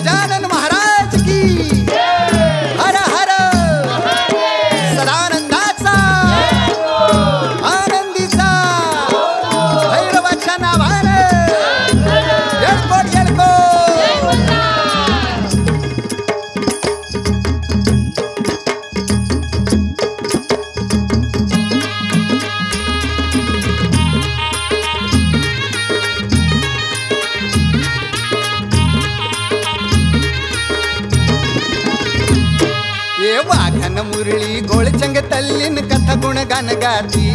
गजानन महाराज की हर हर सदानंदाचा आनंदीचा भैरवाच्या नावाने येळकोट येळकोट वाघन मुरली गोळचंग तल्लीन कथा गुणगान गाती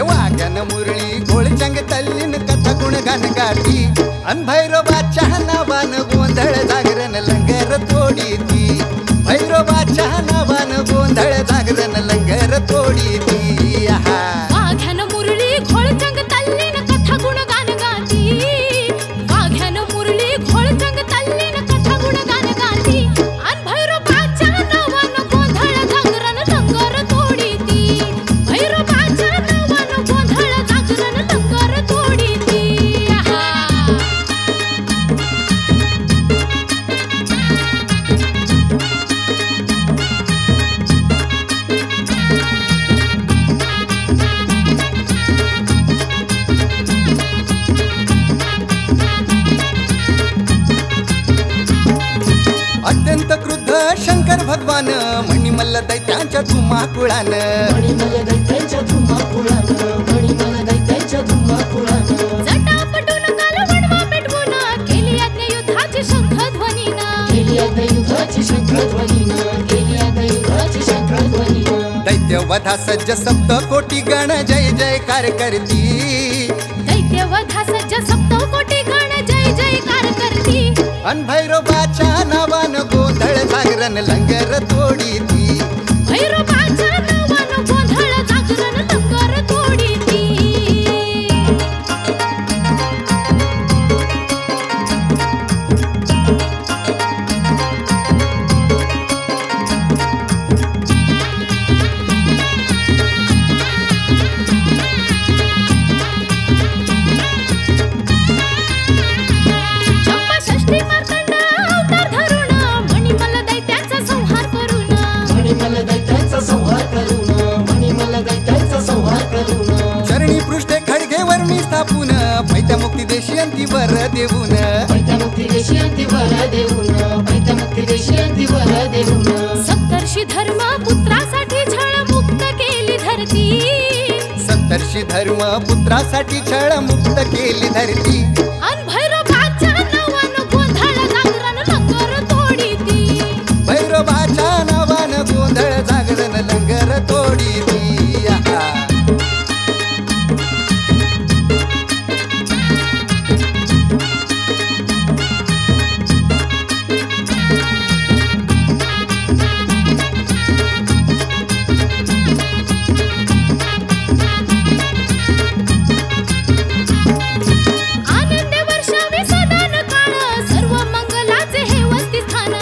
वाघन मुरली गोळचंग तल्लीन कथा गुणगान गाती अन भैरोबाच्या नावान गोंधळ जागरण लंगर तोडी ती भैरोबाच्या नावान गोंधळ जागरण लंगर तोडी ती वाघन मुरली गोळचंग तल्लीन कथा गुणगान गाती वाघन मुरली गोळचंग तल्लीन कथा गुणगान गाती अन भैरोबाच्या नावान गोंधळ जागरण लंगर तोडी ती भैरोबाच्या नावान गोंधळ जागरण लंगर तोडी ती अत्यंत क्रुद्ध शंकर भगवान मणिमल्ल दैत्यांच्या धुमाकुळान जटापटून कालवडवा पेटवून केली यज्ञ युद्धाची शंखध्वनीनं दैत्यवधा सज्ज सप्त कोटी गण जय जयकार करती दैत्यवधा सज्ज सप्त कोटी गण जय जयकार करती अन भैरोबाच्या नावान गोंधळ जागरण लंगर तोडी ती भैरोबाच्या नावानं गोंधळ जागरण लंगर तोडी ती चंपाषष्ठी मार्तंड अवतार धरून मणिमल्ल दैत्याचा संहार करून चरणी पृष्ठे खडगे वर्णी स्थापून पैत्यामुक्ती देशी अंती वर देऊन सप्तर्षी धर्म पुत्रासाठी छळ मुक्त केली धरती सप्तर्षी धर्म पुत्रासाठी छळ मुक्त केली धरती अन भैरोबाच्या नावानं गोंधळ जागरण लंगर तोडी ती भैरोबाच्या नावान गोंधळ जागरण लंगर तोडी ती आनंद वर्षावे सदान काळ सर्व मंगलाचे हे वस्तीस्थान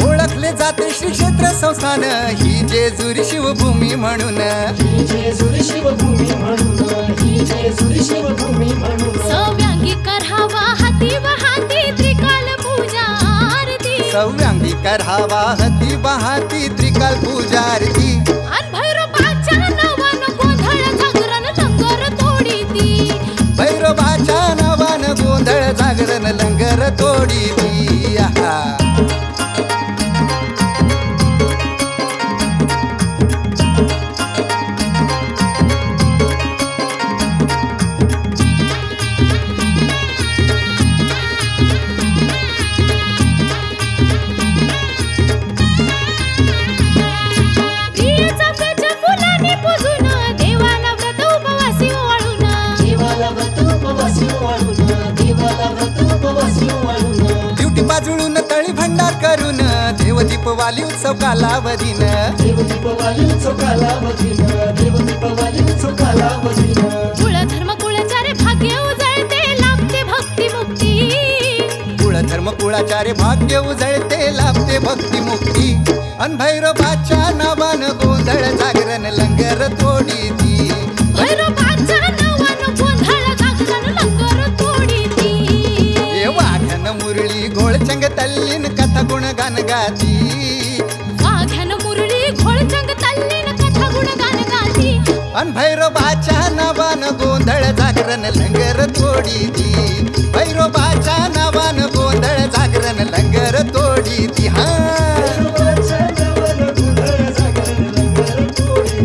ओळखले जाते श्री क्षेत्र संस्थान ही जेजुरी शिवभूमी म्हणून सव्यांगी करावा हाती वाहती त्रिकाल पूजा आरती सव्यांगी करावा हती वाहती त्रिकाल पूजा आरती अन भैरोबाच्या नावानं गोंधळ जागरण लंगर तोडी ती भैरोबाच्या नावान गोंधळ जागरण लंगर तोडी ती प्रियेचा त्याच्या फुलांनी पुजून देवाला व्रत उपवासी ओवाळून दिवटी बाजुळून तळी भंडार करून देवदीप वाली उत्सव कालावधीन कुळ धर्म कुळचारे भाग्य उजळते लाभते भक्ती मुक्ती कुळ धर्म कुळाचार्य भाग्य उजळते लाभते भक्ती मुक्ती अन भैरोबाच्या नावान गोंधळ जागरण लंगर तोडी ती भैरोबाच्या नावानं गोंधळ जागरण लंगर अन भैरोबाच्या नावानं गोंधळ जागरण लंगर तोडी ती भैरोबाच्या नावानं गोंधळ जागरण लंगर तोडी ती हा भैरोबाच्या नावानं गोंधळ जागरण लंगर तोडी